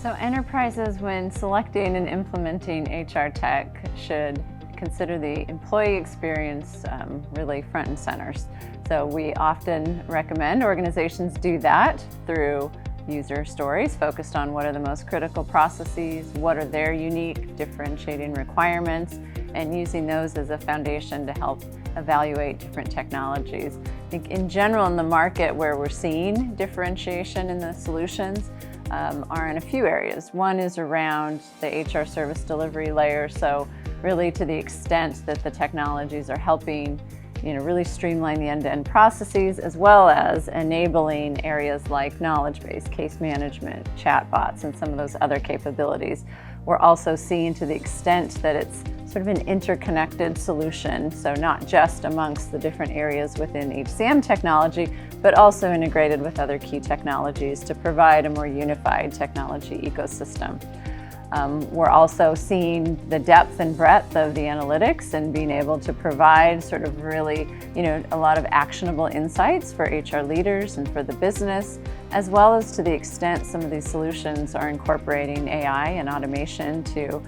So enterprises, when selecting and implementing HR tech, should consider the employee experience really front and center. So we often recommend organizations do that through user stories focused on what are the most critical processes, what are their unique differentiating requirements, and using those as a foundation to help evaluate different technologies. I think in general in the market where we're seeing differentiation in the solutions are in a few areas. One is around the HR service delivery layer, so really to the extent that the technologies are helping really streamline the end-to-end processes, as well as enabling areas like knowledge-based case management, chatbots, and some of those other capabilities. We're also seeing to the extent that it's sort of an interconnected solution, so not just amongst the different areas within HCM technology, but also integrated with other key technologies to provide a more unified technology ecosystem. We're also seeing the depth and breadth of the analytics and being able to provide sort of really, a lot of actionable insights for HR leaders and for the business, as well as to the extent some of these solutions are incorporating AI and automation to,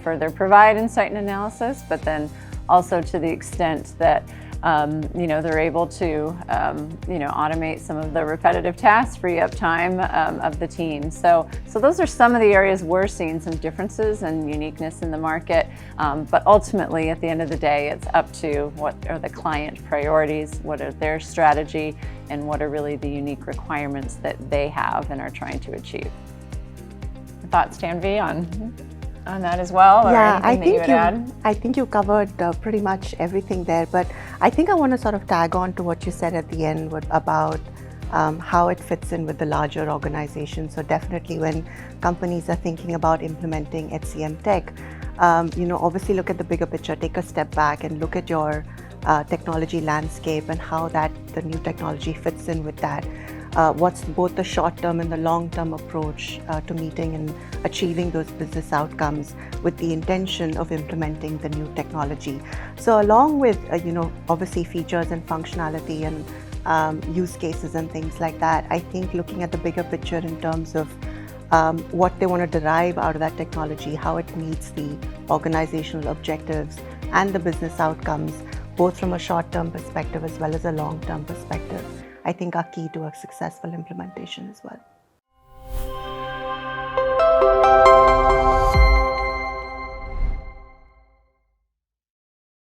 further provide insight and analysis, but then also to the extent that they're able to, automate some of the repetitive tasks, free up time of the team. So those are some of the areas we're seeing some differences and uniqueness in the market. But ultimately, at the end of the day, it's up to what are the client priorities, what are their strategy, and what are really the unique requirements that they have and are trying to achieve. Thoughts, Tanvi, on that as well, or anything that you would add? I think you covered pretty much everything there, but I think I want to sort of tag on to what you said at the end about how it fits in with the larger organization. So definitely when companies are thinking about implementing HCM tech, obviously look at the bigger picture, take a step back and look at your technology landscape and how the new technology fits in with that. What's both the short-term and the long-term approach to meeting and achieving those business outcomes with the intention of implementing the new technology. So along with, obviously features and functionality and use cases and things like that, I think looking at the bigger picture in terms of what they want to derive out of that technology, how it meets the organizational objectives and the business outcomes, both from a short-term perspective as well as a long-term perspective, I think are key to a successful implementation as well.